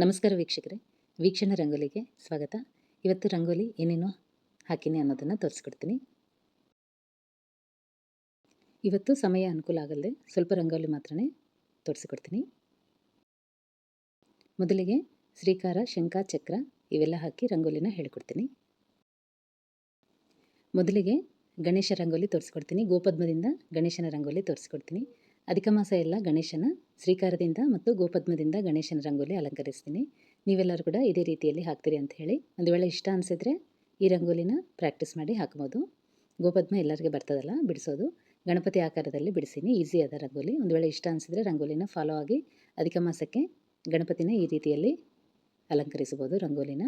ನಮಸ್ಕಾರ ವೀಕ್ಷಕರೇ, ವೀಕ್ಷಣ ರಂಗೋಲಿಗೆ ಸ್ವಾಗತ. ಇವತ್ತು ರಂಗೋಲಿ ಏನೇನೋ ಹಾಕಿನಿ ಅನ್ನೋದನ್ನು ತೋರಿಸ್ಕೊಡ್ತೀನಿ. ಇವತ್ತು ಸಮಯ ಅನುಕೂಲ ಆಗಲ್ಲದೆ ಸ್ವಲ್ಪ ರಂಗೋಲಿ ಮಾತ್ರ ತೋರಿಸಿಕೊಡ್ತೀನಿ. ಮೊದಲಿಗೆ ಶ್ರೀಕಾರ, ಶಂಖ, ಚಕ್ರ ಇವೆಲ್ಲ ಹಾಕಿ ರಂಗೋಲಿನ ಹೇಳ್ಕೊಡ್ತೀನಿ. ಮೊದಲಿಗೆ ಗಣೇಶ ರಂಗೋಲಿ ತೋರಿಸ್ಕೊಡ್ತೀನಿ. ಗೋಪದ್ಮದಿಂದ ಗಣೇಶನ ರಂಗೋಲಿ ತೋರಿಸ್ಕೊಡ್ತೀನಿ. ಅಧಿಕ ಮಾಸ ಎಲ್ಲ ಗಣೇಶನ ಶ್ರೀಕಾರದಿಂದ ಮತ್ತು ಗೋಪದ್ಮದಿಂದ ಗಣೇಶನ ರಂಗೋಲಿ ಅಲಂಕರಿಸ್ತೀನಿ. ನೀವೆಲ್ಲರೂ ಕೂಡ ಇದೇ ರೀತಿಯಲ್ಲಿ ಹಾಕ್ತೀರಿ ಅಂತ ಹೇಳಿ, ಒಂದು ವೇಳೆ ಇಷ್ಟ ಅನಿಸಿದ್ರೆ ಈ ರಂಗೋಲಿನ ಪ್ರಾಕ್ಟೀಸ್ ಮಾಡಿ ಹಾಕ್ಬೋದು. ಗೋಪದ್ಮ ಎಲ್ಲರಿಗೆ ಬರ್ತದಲ್ಲ ಬಿಡಿಸೋದು, ಗಣಪತಿ ಆಕಾರದಲ್ಲಿ ಬಿಡಿಸೀನಿ. ಈಸಿ ಅದ ರಂಗೋಲಿ. ಒಂದು ವೇಳೆ ಇಷ್ಟ ಅನಿಸಿದ್ರೆ ರಂಗೋಲಿನ ಫಾಲೋ ಆಗಿ ಅಧಿಕ ಮಾಸಕ್ಕೆ ಗಣಪತಿನ ಈ ರೀತಿಯಲ್ಲಿ ಅಲಂಕರಿಸಬಹುದು ರಂಗೋಲಿನ.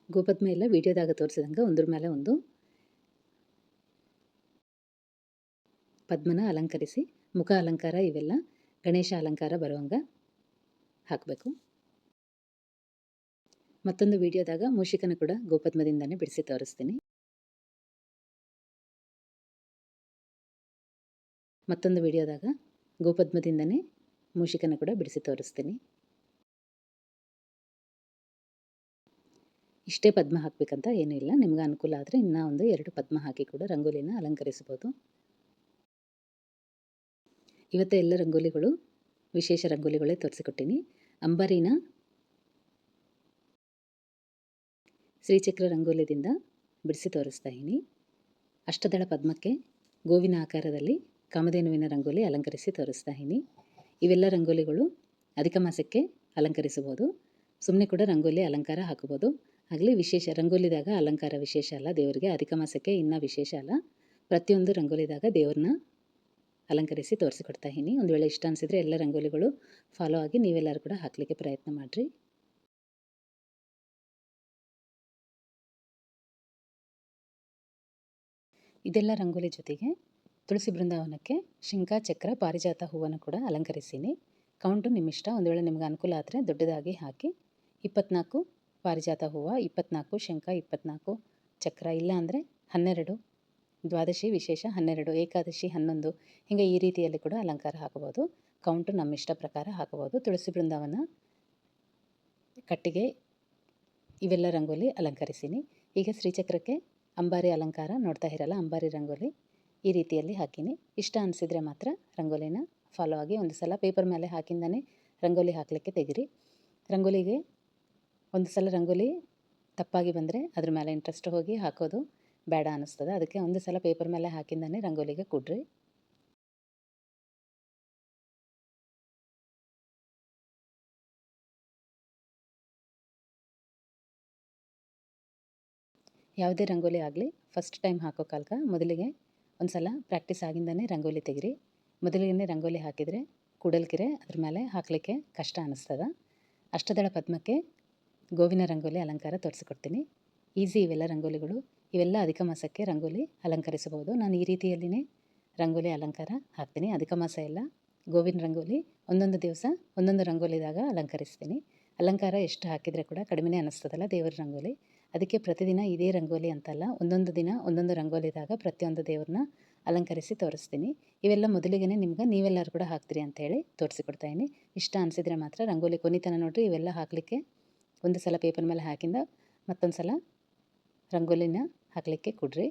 ಗೋಪದ್ಮ ಎಲ್ಲ ವಿಡಿಯೋದಾಗ ತೋರಿಸಿದಂಗೆ ಒಂದ್ರ ಮೇಲೆ ಒಂದು ಪದ್ಮನ ಅಲಂಕರಿಸಿ ಮುಖ ಅಲಂಕಾರ ಇವೆಲ್ಲ ಗಣೇಶ ಅಲಂಕಾರ ಬರುವಂಗೆ ಹಾಕಬೇಕು. ಮತ್ತೊಂದು ವಿಡಿಯೋದಾಗ ಮೂಷಿಕನ ಕೂಡ ಗೋಪದ್ಮದಿಂದನೇ ಬಿಡಿಸಿ ತೋರಿಸ್ತೀನಿ. ಮತ್ತೊಂದು ವಿಡಿಯೋದಾಗ ಗೋಪದ್ಮದಿಂದನೇ ಮೂಷಿಕನ ಕೂಡ ಬಿಡಿಸಿ ತೋರಿಸ್ತೀನಿ. ಇಷ್ಟೇ ಪದ್ಮ ಹಾಕಬೇಕಂತ ಏನೂ ಇಲ್ಲ. ನಿಮ್ಗೆ ಅನುಕೂಲ ಆದರೆ ಇನ್ನೂ ಒಂದು 2 ಪದ್ಮ ಹಾಕಿ ಕೂಡ ರಂಗೋಲಿನ ಅಲಂಕರಿಸ್ಬೋದು. ಇವತ್ತು ಎಲ್ಲ ರಂಗೋಲಿಗಳು ವಿಶೇಷ ರಂಗೋಲಿಗಳೇ ತೋರಿಸಿಕೊಟ್ಟಿನಿ. ಅಂಬಾರಿನ ಶ್ರೀಚಕ್ರ ರಂಗೋಲಿದಿಂದ ಬಿಡಿಸಿ ತೋರಿಸ್ತಾ ಇದ್ದೀನಿ. ಅಷ್ಟದಳ ಪದ್ಮಕ್ಕೆ ಗೋವಿನ ಆಕಾರದಲ್ಲಿ ಕಾಮಧೇನುವಿನ ರಂಗೋಲಿ ಅಲಂಕರಿಸಿ ತೋರಿಸ್ತಾ ಇದ್ದೀನಿ. ಇವೆಲ್ಲ ರಂಗೋಲಿಗಳು ಅಧಿಕ ಮಾಸಕ್ಕೆ ಅಲಂಕರಿಸಬಹುದು. ಸುಮ್ಮನೆ ಕೂಡ ರಂಗೋಲಿ ಅಲಂಕಾರ ಹಾಕಬಹುದು. ಆಗಲಿ ವಿಶೇಷ ರಂಗೋಲಿದಾಗ ಅಲಂಕಾರ ವಿಶೇಷ ಅಲ್ಲ, ದೇವರಿಗೆ ಅಧಿಕ ಮಾಸಕ್ಕೆ ಇನ್ನೂ ವಿಶೇಷ ಅಲ್ಲ. ಪ್ರತಿಯೊಂದು ರಂಗೋಲಿದಾಗ ದೇವ್ರನ್ನ ಅಲಂಕರಿಸಿ ತೋರಿಸಿಕೊಡ್ತಾ ಇದ್ದೀನಿ. ಒಂದು ವೇಳೆ ಇಷ್ಟ ಅನಿಸಿದರೆ ಎಲ್ಲ ರಂಗೋಲಿಗಳು ಫಾಲೋ ಆಗಿ ನೀವೆಲ್ಲರೂ ಕೂಡ ಹಾಕಲಿಕ್ಕೆ ಪ್ರಯತ್ನ ಮಾಡಿರಿ. ಇದೆಲ್ಲ ರಂಗೋಲಿ ಜೊತೆಗೆ ತುಳಸಿ ಬೃಂದಾವನಕ್ಕೆ ಶಂಖ, ಚಕ್ರ, ಪಾರಿಜಾತ ಹೂವನ್ನು ಕೂಡ ಅಲಂಕರಿಸೀನಿ. ಕೌಂಟು ನಿಮ್ಮಿಷ್ಟ. ಒಂದು ವೇಳೆ ನಿಮ್ಗೆ ಅನುಕೂಲ ಆದರೆ ದೊಡ್ಡದಾಗಿ ಹಾಕಿ 24 ಪಾರಿಜಾತ ಹೂವು, 24 ಶಂಖ, 24 ಚಕ್ರ, ಇಲ್ಲ ಅಂದರೆ 12, ದ್ವಾದಶಿ ವಿಶೇಷ 12, ಏಕಾದಶಿ 11, ಹೀಗೆ ಈ ರೀತಿಯಲ್ಲಿ ಕೂಡ ಅಲಂಕಾರ ಹಾಕಬಹುದು. ಕೌಂಟು ನಮ್ಮ ಇಷ್ಟ ಪ್ರಕಾರ ಹಾಕಬಹುದು. ತುಳಸಿ ಬೃಂದಾವನ, ಕಟ್ಟಿಗೆ ಇವೆಲ್ಲ ರಂಗೋಲಿ ಅಲಂಕರಿಸೀನಿ. ಈಗ ಶ್ರೀಚಕ್ರಕ್ಕೆ ಅಂಬಾರಿ ಅಲಂಕಾರ ನೋಡ್ತಾ ಇರಲ್ಲ, ಅಂಬಾರಿ ರಂಗೋಲಿ ಈ ರೀತಿಯಲ್ಲಿ ಹಾಕೀನಿ. ಇಷ್ಟ ಅನಿಸಿದರೆ ಮಾತ್ರ ರಂಗೋಲಿನ ಫಾಲೋ ಆಗಿ. ಒಂದು ಸಲ ಪೇಪರ್ ಮೇಲೆ ಹಾಕಿಂದನೇ ರಂಗೋಲಿ ಹಾಕಲಿಕ್ಕೆ ತೆಗಿರಿ. ರಂಗೋಲಿಗೆ ಒಂದು ಸಲ ರಂಗೋಲಿ ತಪ್ಪಾಗಿ ಬಂದರೆ ಅದ್ರ ಮೇಲೆ ಇಂಟ್ರೆಸ್ಟ್ ಹೋಗಿ ಹಾಕೋದು ಬೇಡ ಅನ್ನಿಸ್ತದೆ. ಅದಕ್ಕೆ ಒಂದು ಸಲ ಪೇಪರ್ ಮೇಲೆ ಹಾಕಿಂದನೇ ರಂಗೋಲಿಗೆ ಕೊಡ್ರಿ. ಯಾವುದೇ ರಂಗೋಲಿ ಆಗಲಿ ಫಸ್ಟ್ ಟೈಮ್ ಹಾಕೋ ಕಾಲಕ್ಕೆ ಮೊದಲಿಗೆ ಒಂದು ಸಲ ಪ್ರಾಕ್ಟೀಸ್ ಆಗಿಂದನೇ ರಂಗೋಲಿ ತೆಗಿರಿ. ಮೊದಲಿಗೆ ರಂಗೋಲಿ ಹಾಕಿದರೆ ಕೂಡಲ್ಕಿರೆ ಅದ್ರ ಮೇಲೆ ಹಾಕಲಿಕ್ಕೆ ಕಷ್ಟ ಅನ್ನಿಸ್ತದೆ. ಅಷ್ಟದಳ ಪದ್ಮಕ್ಕೆ ಗೋವಿನ ರಂಗೋಲಿ ಅಲಂಕಾರ ತೋರಿಸಿಕೊಡ್ತೀನಿ. ಈಸಿ ಇವೆಲ್ಲ ರಂಗೋಲಿಗಳು. ಇವೆಲ್ಲ ಅಧಿಕ ಮಾಸಕ್ಕೆ ರಂಗೋಲಿ ಅಲಂಕರಿಸಬಹುದು. ನಾನು ಈ ರೀತಿಯಲ್ಲಿನೇ ರಂಗೋಲಿ ಅಲಂಕಾರ ಹಾಕ್ತೀನಿ. ಅಧಿಕ ಮಾಸ ಎಲ್ಲ ಗೋವಿನ ರಂಗೋಲಿ ಒಂದೊಂದು ದಿವಸ ಒಂದೊಂದು ರಂಗೋಲಿದಾಗ ಅಲಂಕರಿಸ್ತೀನಿ. ಅಲಂಕಾರ ಎಷ್ಟು ಹಾಕಿದರೆ ಕೂಡ ಕಡಿಮೆ ಅನ್ನಿಸ್ತದಲ್ಲ ದೇವರ ರಂಗೋಲಿ. ಅದಕ್ಕೆ ಪ್ರತಿದಿನ ಇದೇ ರಂಗೋಲಿ ಅಂತಲ್ಲ, ಒಂದೊಂದು ದಿನ ಒಂದೊಂದು ರಂಗೋಲಿದಾಗ ಪ್ರತಿಯೊಂದು ದೇವ್ರನ್ನ ಅಲಂಕರಿಸಿ ತೋರಿಸ್ತೀನಿ. ಇವೆಲ್ಲ ಮೊದಲಿಗೆ ನಿಮ್ಗೆ ನೀವೆಲ್ಲರೂ ಕೂಡ ಹಾಕ್ತೀರಿ ಅಂತೇಳಿ ತೋರಿಸಿಕೊಡ್ತಾಯಿನಿ. ಇಷ್ಟ ಅನಿಸಿದರೆ ಮಾತ್ರ ರಂಗೋಲಿ ಕೊನಿತನ ನೋಡಿರಿ. ಇವೆಲ್ಲ ಹಾಕಲಿಕ್ಕೆ ಒಂದು ಸಲ ಪೇಪರ್ ಮೇಲೆ ಹಾಕಿಂದ ಮತ್ತೊಂದು ಸಲ ರಂಗೋಲಿನ ಹಾಕಲಿಕ್ಕೆ ಕೊಡ್ರಿ.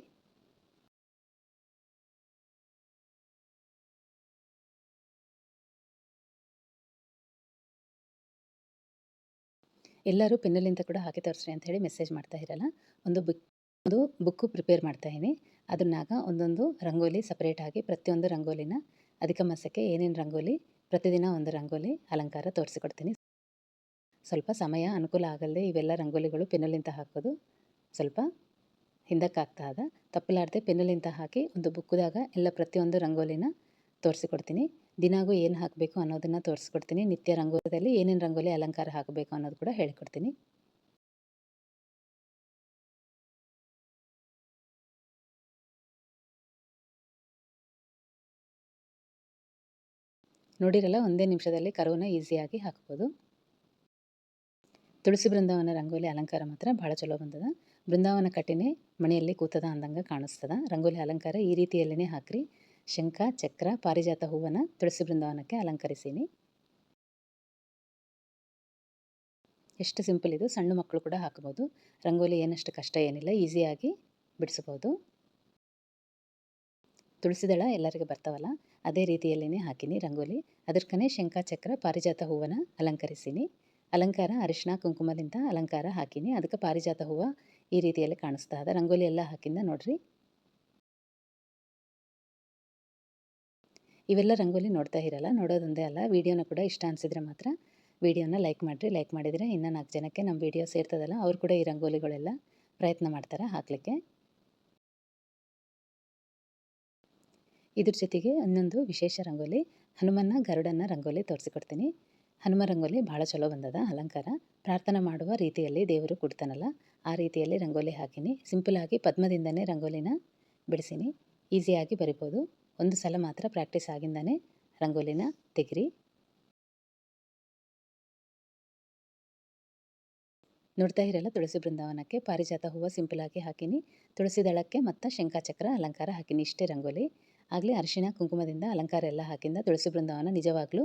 ಎಲ್ಲರೂ ಪೆನ್ನಲ್ಲಿಂದ ಕೂಡ ಹಾಕಿ ತೋರಿಸ್ರಿ ಅಂತ ಹೇಳಿ ಮೆಸೇಜ್ ಮಾಡ್ತಾ ಇರಲ್ಲ. ಒಂದು ಬುಕ್ಕು ಪ್ರಿಪೇರ್ ಮಾಡ್ತಾಯಿನಿ. ಅದನ್ನಾಗ ಒಂದೊಂದು ರಂಗೋಲಿ ಸಪ್ರೇಟ್ ಆಗಿ ಪ್ರತಿಯೊಂದು ರಂಗೋಲಿನ ಅಧಿಕ ಮಾಸಕ್ಕೆ ಏನೇನು ರಂಗೋಲಿ ಪ್ರತಿದಿನ ಒಂದು ರಂಗೋಲಿ ಅಲಂಕಾರ ತೋರಿಸಿಕೊಡ್ತೀನಿ. ಸ್ವಲ್ಪ ಸಮಯ ಅನುಕೂಲ ಆಗಲ್ಲದೆ ಇವೆಲ್ಲ ರಂಗೋಲಿಗಳು ಪೆನ್ನಲ್ಲಿಂದ ಹಾಕೋದು ಸ್ವಲ್ಪ ಹಿಂದಕ್ಕಾಗ್ತಾ ಅದ. ತಪ್ಪಲಾರ್ದೆ ಪೆನ್ನಲ್ಲಿಂದ ಹಾಕಿ ಒಂದು ಬುಕ್ದಾಗ ಎಲ್ಲ ಪ್ರತಿಯೊಂದು ರಂಗೋಲಿನ ತೋರಿಸಿಕೊಡ್ತೀನಿ. ದಿನಾಗೂ ಏನು ಹಾಕಬೇಕು ಅನ್ನೋದನ್ನು ತೋರಿಸ್ಕೊಡ್ತೀನಿ. ನಿತ್ಯ ರಂಗೋಲಿಯಲ್ಲಿ ಏನೇನು ರಂಗೋಲಿ ಅಲಂಕಾರ ಹಾಕಬೇಕು ಅನ್ನೋದು ಕೂಡ ಹೇಳಿಕೊಡ್ತೀನಿ. ನೋಡಿರಲ್ಲ, ಒಂದೇ ನಿಮಿಷದಲ್ಲಿ ಕರುವನ್ನ ಈಸಿಯಾಗಿ ಹಾಕ್ಬೋದು. ತುಳಸಿ ಬೃಂದಾವನ ರಂಗೋಲಿ ಅಲಂಕಾರ ಮಾತ್ರ ಭಾಳ ಚಲೋ ಬಂದದ. ಬೃಂದಾವನ ಕಟ್ಟಿನೇ ಮನೆಯಲ್ಲಿ ಕೂತದ ಅಂದಂಗೆ ಕಾಣಿಸ್ತದ. ರಂಗೋಲಿ ಅಲಂಕಾರ ಈ ರೀತಿಯಲ್ಲೇ ಹಾಕ್ರಿ. ಶಂಖ ಚಕ್ರ ಪಾರಿಜಾತ ಹೂವನ್ನು ತುಳಸಿ ಬೃಂದಾವನಕ್ಕೆ ಅಲಂಕರಿಸೀನಿ. ಎಷ್ಟು ಸಿಂಪಲ್ ಇದು, ಸಣ್ಣ ಮಕ್ಕಳು ಕೂಡ ಹಾಕಬಹುದು. ರಂಗೋಲಿ ಏನಷ್ಟು ಕಷ್ಟ ಏನಿಲ್ಲ, ಈಸಿಯಾಗಿ ಬಿಡಿಸ್ಬೋದು. ತುಳಸಿ ದಳ ಎಲ್ಲರಿಗೆ ಬರ್ತಾವಲ್ಲ, ಅದೇ ರೀತಿಯಲ್ಲೇ ಹಾಕಿನಿ ರಂಗೋಲಿ. ಅದಕ್ಕೇ ಶಂಖ ಚಕ್ರ ಪಾರಿಜಾತ ಹೂವನ್ನು ಅಲಂಕರಿಸೀನಿ. ಅಲಂಕಾರ ಅರಿಶಿನ ಕುಂಕುಮದಿಂದ ಅಲಂಕಾರ ಹಾಕಿನಿ. ಅದಕ್ಕೆ ಪಾರಿಜಾತ ಹೂವು ಈ ರೀತಿಯಲ್ಲಿ ಕಾಣಿಸ್ತಾ ಇದೆ. ರಂಗೋಲಿ ಎಲ್ಲ ಹಾಕಿಂದ ನೋಡ್ರಿ. ಇವೆಲ್ಲ ರಂಗೋಲಿ ನೋಡ್ತಾ ಇರಲ್ಲ, ನೋಡೋದೊಂದೇ ಅಲ್ಲ, ವಿಡಿಯೋನ ಕೂಡ ಇಷ್ಟ ಅನಿಸಿದ್ರೆ ಮಾತ್ರ ವಿಡಿಯೋನ ಲೈಕ್ ಮಾಡಿರಿ. ಲೈಕ್ ಮಾಡಿದರೆ ಇನ್ನೂ 4 ಜನಕ್ಕೆ ನಮ್ಮ ವಿಡಿಯೋ ಸೇರ್ತದಲ್ಲ, ಅವ್ರು ಕೂಡ ಈ ರಂಗೋಲಿಗಳೆಲ್ಲ ಪ್ರಯತ್ನ ಮಾಡ್ತಾರೆ ಹಾಕಲಿಕ್ಕೆ. ಇದ್ರ ಜೊತೆಗೆ ಇನ್ನೊಂದು ವಿಶೇಷ ರಂಗೋಲಿ, ಹನುಮನ್ನ ಗರುಡನ್ನ ರಂಗೋಲಿ ತೋರಿಸಿಕೊಡ್ತೀನಿ. ಹನುಮ ರಂಗೋಲಿ ಭಾಳ ಚಲೋ ಬಂದದ. ಅಲಂಕಾರ ಪ್ರಾರ್ಥನೆ ಮಾಡುವ ರೀತಿಯಲ್ಲಿ ದೇವರು ಕೊಡ್ತಾನಲ್ಲ, ಆ ರೀತಿಯಲ್ಲಿ ರಂಗೋಲಿ ಹಾಕಿನಿ. ಸಿಂಪಲಾಗಿ ಪದ್ಮದಿಂದನೇ ರಂಗೋಲಿನ ಬಿಡಿಸೀನಿ. ಈಸಿಯಾಗಿ ಬರಿಬೋದು. ಒಂದು ಸಲ ಮಾತ್ರ ಪ್ರಾಕ್ಟೀಸ್ ಆಗಿಂದನೇ ರಂಗೋಲಿನ ತೆಗಿರಿ. ನೋಡ್ತಾ ಇರಲ್ಲ, ತುಳಸಿ ಬೃಂದಾವನಕ್ಕೆ ಪಾರಿಜಾತ ಹೂವು ಸಿಂಪಲಾಗಿ ಹಾಕಿನಿ. ತುಳಸಿ ದಳಕ್ಕೆ ಮತ್ತು ಶಂಖಚಕ್ರ ಅಲಂಕಾರ ಹಾಕಿನಿ. ಇಷ್ಟೇ ರಂಗೋಲಿ. ಆಗಲೇ ಅರಿಶಿನ ಕುಂಕುಮದಿಂದ ಅಲಂಕಾರ ಎಲ್ಲ ಹಾಕಿಂದ ತುಳಸಿ ಬೃಂದಾವನ ನಿಜವಾಗ್ಲೂ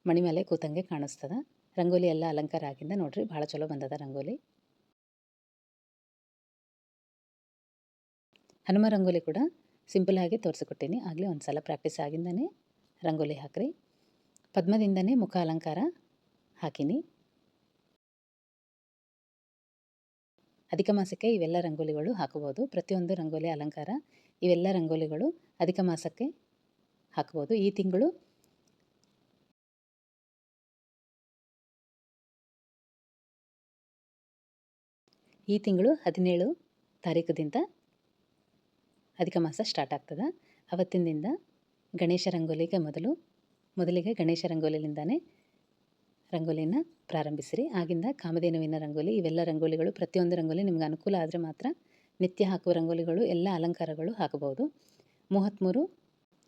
ಮಣಿಮೇಲೆ ಕೂತಂಗೆ ಕಾಣಿಸ್ತದ. ರಂಗೋಲಿ ಎಲ್ಲ ಅಲಂಕಾರ ಆಗಿಂದ ನೋಡ್ರಿ, ಭಾಳ ಚಲೋ ಬಂದದ ರಂಗೋಲಿ. ಹನುಮ ರಂಗೋಲಿ ಕೂಡ ಸಿಂಪಲಾಗಿ ತೋರಿಸಿಕೊಟ್ಟೀನಿ. ಆಗಲೇ ಒಂದು ಸಲ ಪ್ರಾಕ್ಟೀಸ್ ಆಗಿಂದನೇ ರಂಗೋಲಿ ಹಾಕ್ರಿ. ಪದ್ಮದಿಂದನೇ ಮುಖ ಅಲಂಕಾರ ಹಾಕಿನಿ. ಅಧಿಕ ಮಾಸಕ್ಕೆ ಇವೆಲ್ಲ ರಂಗೋಲಿಗಳು ಹಾಕಬಹುದು. ಪ್ರತಿಯೊಂದು ರಂಗೋಲಿ ಅಲಂಕಾರ ಇವೆಲ್ಲ ರಂಗೋಲಿಗಳು ಅಧಿಕ ಮಾಸಕ್ಕೆ ಹಾಕಬಹುದು. ಈ ತಿಂಗಳು ಈ ತಿಂಗಳು 17 ತಾರೀಕದಿಂದ ಅಧಿಕ ಮಾಸ ಸ್ಟಾರ್ಟ್ ಆಗ್ತದೆ. ಅವತ್ತಿನಿಂದ ಗಣೇಶ ರಂಗೋಲಿಗೆ ಮೊದಲಿಗೆ ಗಣೇಶ ರಂಗೋಲಿಯಿಂದನೇ ರಂಗೋಲಿನ ಪ್ರಾರಂಭಿಸಿರಿ. ಆಗಿಂದ ಕಾಮಧೇನುವಿನ ರಂಗೋಲಿ, ಇವೆಲ್ಲ ರಂಗೋಲಿಗಳು ಪ್ರತಿಯೊಂದು ರಂಗೋಲಿ ನಿಮ್ಗೆ ಅನುಕೂಲ ಆದರೆ ಮಾತ್ರ ನಿತ್ಯ ಹಾಕುವ ರಂಗೋಲಿಗಳು ಎಲ್ಲ ಅಲಂಕಾರಗಳು ಹಾಕಬಹುದು. 33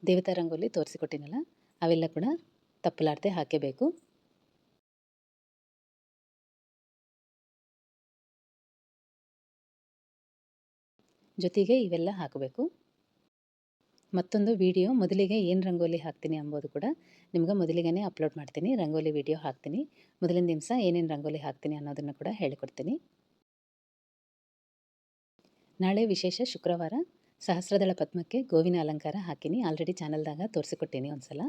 ದೇವತಾ ರಂಗೋಲಿ ತೋರಿಸಿಕೊಟ್ಟಿನಲ್ಲ, ಅವೆಲ್ಲ ಕೂಡ ತಪ್ಪಲಾರ್ದೆ ಹಾಕಬೇಕು. ಜೊತೆಗೆ ಇವೆಲ್ಲ ಹಾಕಬೇಕು. ಮತ್ತೊಂದು ವಿಡಿಯೋ ಮೊದಲಿಗೆ ಏನು ರಂಗೋಲಿ ಹಾಕ್ತೀನಿ ಅಂಬೋದು ಕೂಡ ನಿಮ್ಗೆ ಮೊದಲಿಗೆ ಅಪ್ಲೋಡ್ ಮಾಡ್ತೀನಿ. ರಂಗೋಲಿ ವಿಡಿಯೋ ಹಾಕ್ತೀನಿ. ಮೊದಲಿನ ದಿವಸ ಏನೇನು ರಂಗೋಲಿ ಹಾಕ್ತೀನಿ ಅನ್ನೋದನ್ನು ಕೂಡ ಹೇಳಿಕೊಡ್ತೀನಿ. ನಾಳೆ ವಿಶೇಷ ಶುಕ್ರವಾರ ಸಹಸ್ರದಳ ಪದ್ಮಕ್ಕೆ ಗೋವಿನ ಅಲಂಕಾರ ಹಾಕಿನಿ. ಆಲ್ರೆಡಿ ಚಾನಲ್ದಾಗ ತೋರಿಸಿಕೊಟ್ಟೀನಿ ಒಂದು ಸಲ.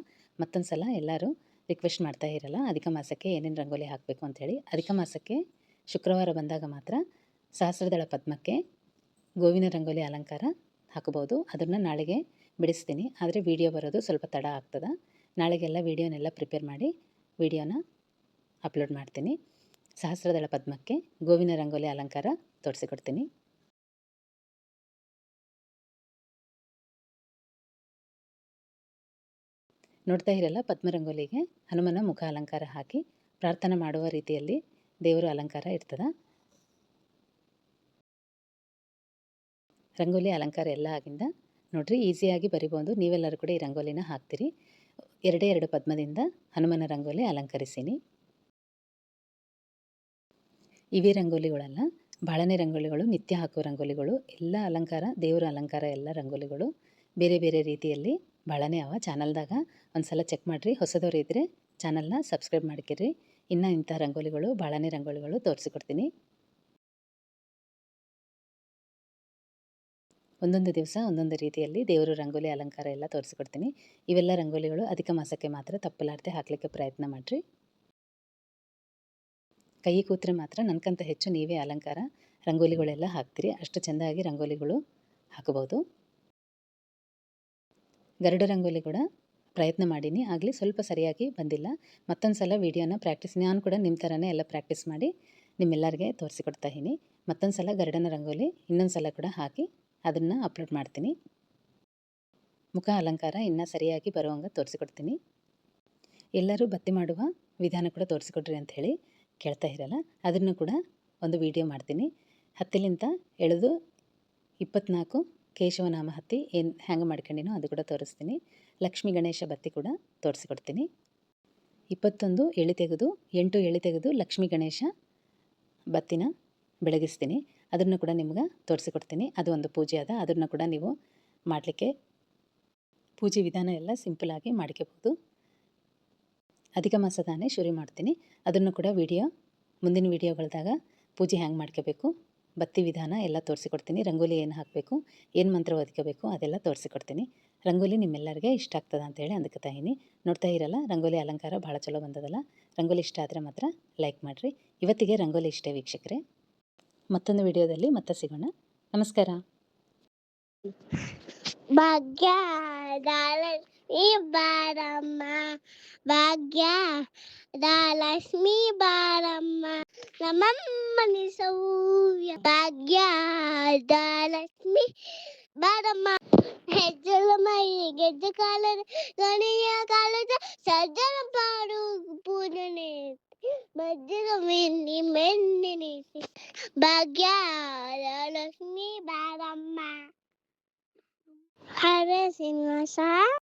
ಮತ್ತೊಂದು ಸಲ ಎಲ್ಲರೂ ರಿಕ್ವೆಸ್ಟ್ ಮಾಡ್ತಾ ಇರಲ್ಲ ಅಧಿಕ ಮಾಸಕ್ಕೆ ಏನೇನು ರಂಗೋಲಿ ಹಾಕಬೇಕು ಅಂಥೇಳಿ. ಅಧಿಕ ಮಾಸಕ್ಕೆ ಶುಕ್ರವಾರ ಬಂದಾಗ ಮಾತ್ರ ಸಹಸ್ರದಳ ಪದ್ಮಕ್ಕೆ ಗೋವಿನ ರಂಗೋಲಿ ಅಲಂಕಾರ ಹಾಕಬಹುದು. ಅದನ್ನು ನಾಳೆಗೆ ಬಿಡಿಸ್ತೀನಿ. ಆದರೆ ವಿಡಿಯೋ ಬರೋದು ಸ್ವಲ್ಪ ತಡ ಆಗ್ತದೆ. ನಾಳೆಗೆಲ್ಲ ವಿಡಿಯೋನೆಲ್ಲ ಪ್ರಿಪೇರ್ ಮಾಡಿ ವಿಡಿಯೋನ ಅಪ್ಲೋಡ್ ಮಾಡ್ತೀನಿ. ಸಹಸ್ರದಳ ಪದ್ಮಕ್ಕೆ ಗೋವಿನ ರಂಗೋಲಿ ಅಲಂಕಾರ ತೋರಿಸಿಕೊಡ್ತೀನಿ. ನೋಡ್ತಾ ಇರಲ್ಲ, ಪದ್ಮರಂಗೋಲಿಗೆ ಹನುಮನ ಮುಖ ಅಲಂಕಾರ ಹಾಕಿ ಪ್ರಾರ್ಥನೆ ಮಾಡುವ ರೀತಿಯಲ್ಲಿ ದೇವರ ಅಲಂಕಾರ ಇರ್ತದೆ. ರಂಗೋಲಿ ಅಲಂಕಾರ ಎಲ್ಲ ಆಗಿಂದ ನೋಡ್ರಿ, ಈಸಿಯಾಗಿ ಬರಿಬೋದು. ನೀವೆಲ್ಲರೂ ಕೂಡ ಈ ರಂಗೋಲಿನ ಹಾಕ್ತೀರಿ. 2 ಪದ್ಮದಿಂದ ಹನುಮನ ರಂಗೋಲಿ ಅಲಂಕರಿಸೀನಿ. ಇವೇ ರಂಗೋಲಿಗಳಲ್ಲ, ಬಾಳನೆ ರಂಗೋಲಿಗಳು, ನಿತ್ಯ ಹಾಕುವ ರಂಗೋಲಿಗಳು, ಎಲ್ಲ ಅಲಂಕಾರ, ದೇವರ ಅಲಂಕಾರ ಎಲ್ಲ ರಂಗೋಲಿಗಳು ಬೇರೆ ಬೇರೆ ರೀತಿಯಲ್ಲಿ ಬಾಳನೆ ಅವ. ಚಾನಲ್ದಾಗ ಒಂದು ಸಲ ಚೆಕ್ ಮಾಡಿರಿ. ಹೊಸದವರು ಇದ್ದರೆ ಚಾನಲ್ನ ಸಬ್ಸ್ಕ್ರೈಬ್ ಮಾಡ್ಕಿರಿ. ಇನ್ನು ಇಂಥ ರಂಗೋಲಿಗಳು, ಬಾಳನೆ ರಂಗೋಲಿಗಳು ತೋರಿಸಿಕೊಡ್ತೀನಿ. ಒಂದೊಂದು ದಿವಸ ಒಂದೊಂದು ರೀತಿಯಲ್ಲಿ ದೇವರು ರಂಗೋಲಿ ಅಲಂಕಾರ ಎಲ್ಲ ತೋರಿಸಿಕೊಡ್ತೀನಿ. ಇವೆಲ್ಲ ರಂಗೋಲಿಗಳು ಅಧಿಕ ಮಾಸಕ್ಕೆ ಮಾತ್ರ ತಪ್ಪಲಾರ್ದೆ ಹಾಕಲಿಕ್ಕೆ ಪ್ರಯತ್ನ ಮಾಡಿರಿ. ಕೈ ಕೂತ್ರೆ ಮಾತ್ರ ನನಗಂತ ಹೆಚ್ಚು ನೀವೇ ಅಲಂಕಾರ ರಂಗೋಲಿಗಳೆಲ್ಲ ಹಾಕ್ತೀರಿ. ಅಷ್ಟು ಚೆಂದಾಗಿ ರಂಗೋಲಿಗಳು ಹಾಕಬಹುದು. ಗರುಡ ರಂಗೋಲಿ ಕೂಡ ಪ್ರಯತ್ನ ಮಾಡೀನಿ, ಆಗಲಿ ಸ್ವಲ್ಪ ಸರಿಯಾಗಿ ಬಂದಿಲ್ಲ. ಮತ್ತೊಂದು ಸಲ ವೀಡಿಯೋನ ನಾನು ಕೂಡ ನಿಮ್ಮ ಥರನೇ ಎಲ್ಲ ಪ್ರಾಕ್ಟೀಸ್ ಮಾಡಿ ನಿಮ್ಮೆಲ್ಲರಿಗೆ ತೋರಿಸಿಕೊಡ್ತಾ ಇದ್ದೀನಿ. ಮತ್ತೊಂದು ಸಲ ಗರುಡನ ರಂಗೋಲಿ ಇನ್ನೊಂದು ಸಲ ಕೂಡ ಹಾಕಿ ಅದನ್ನು ಅಪ್ಲೋಡ್ ಮಾಡ್ತೀನಿ. ಮುಖ ಅಲಂಕಾರ ಇನ್ನೂ ಸರಿಯಾಗಿ ಬರುವಂಗೆ ತೋರಿಸಿಕೊಡ್ತೀನಿ. ಎಲ್ಲರೂ ಬತ್ತಿ ಮಾಡುವ ವಿಧಾನ ಕೂಡ ತೋರಿಸಿಕೊಡ್ರಿ ಅಂಥೇಳಿ ಕೇಳ್ತಾ ಇರಲ್ಲ, ಅದನ್ನು ಕೂಡ ಒಂದು ವಿಡಿಯೋ ಮಾಡ್ತೀನಿ. ಹತ್ತಿಲಿಂದ ಎಳೆದು 24 ಕೇಶವನಾಮ ಹತ್ತಿ ಏನು ಹ್ಯಾಂಗೆ ಮಾಡ್ಕೊಂಡಿನೋ ಅದು ಕೂಡ ತೋರಿಸ್ತೀನಿ. ಲಕ್ಷ್ಮೀ ಗಣೇಶ ಬತ್ತಿ ಕೂಡ ತೋರಿಸಿಕೊಡ್ತೀನಿ. 21 ಎಳೆ ತೆಗೆದು 8 ಎಳೆ ತೆಗೆದು ಲಕ್ಷ್ಮೀ ಗಣೇಶ ಬತ್ತಿನ ಬೆಳಗಿಸ್ತೀನಿ. ಅದನ್ನು ಕೂಡ ನಿಮ್ಗೆ ತೋರಿಸಿಕೊಡ್ತೀನಿ. ಅದು ಒಂದು ಪೂಜೆ ಅದ, ಅದನ್ನು ಕೂಡ ನೀವು ಮಾಡಲಿಕ್ಕೆ ಪೂಜೆ ವಿಧಾನ ಎಲ್ಲ ಸಿಂಪಲಾಗಿ ಮಾಡ್ಕೋಬೋದು. ಅಧಿಕ ಮಾಸದಾನೆ ಶುರು ಮಾಡ್ತೀನಿ. ಅದನ್ನು ಕೂಡ ಮುಂದಿನ ವೀಡಿಯೋಗಳ್ದಾಗ ಪೂಜೆ ಹ್ಯಾಂಗೆ ಮಾಡ್ಕೋಬೇಕು, ಬತ್ತಿ ವಿಧಾನ ಎಲ್ಲ ತೋರಿಸಿಕೊಡ್ತೀನಿ. ರಂಗೋಲಿ ಏನು ಹಾಕಬೇಕು, ಏನು ಮಂತ್ರ ಓದ್ಕೋಬೇಕು ಅದೆಲ್ಲ ತೋರಿಸಿಕೊಡ್ತೀನಿ. ರಂಗೋಲಿ ನಿಮ್ಮೆಲ್ಲರಿಗೆ ಇಷ್ಟ ಆಗ್ತದೆ ಅಂತೇಳಿ ಅದಕ್ಕೆ ತಾಯಿನಿ ನೋಡ್ತಾ ಇರಲ್ಲ. ರಂಗೋಲಿ ಅಲಂಕಾರ ಭಾಳ ಚಲೋ ಬಂದದಲ್ಲ. ರಂಗೋಲಿ ಇಷ್ಟ ಆದರೆ ಮಾತ್ರ ಲೈಕ್ ಮಾಡಿರಿ. ಇವತ್ತಿಗೆ ರಂಗೋಲಿ ಇಷ್ಟೇ ವೀಕ್ಷಕರೇ. ಮತ್ತೊಂದು ವಿಡಿಯೋದಲ್ಲಿ ಮತ್ತೆ ಸಿಗೋಣ. ನಮಸ್ಕಾರ. ಭಾಗ್ಯದ ಲಕ್ಷ್ಮೀ ಬಾರಮ್ಮ, ಭಾಗ್ಯದ ಲಕ್ಷ್ಮೀ ಬಾರಮ್ಮ, ನಮ್ಮಮ್ಮನಿ ಸೌರ್ಯ ಭಾಗ್ಯದ ಲಕ್ಷ್ಮೀ ಬಾರಮ್ಮ. ಹೆಜ್ಜಲ ಮೈ ಗೆಜ್ಜೆ ಕಾಲದ ಗಣಿಯ ಕಾಲದ ಸಜ್ಜನ ಪಾಡು ಪೂಜನೆ ಮಜ್ಜಿದ ಮೆನ್ನಿನಿ ಭಾಗ್ಯದ ಲಕ್ಷ್ಮೀ ಬಾರಮ್ಮ. ಹರೇ ಶ್ರೀನಿವಾಸ.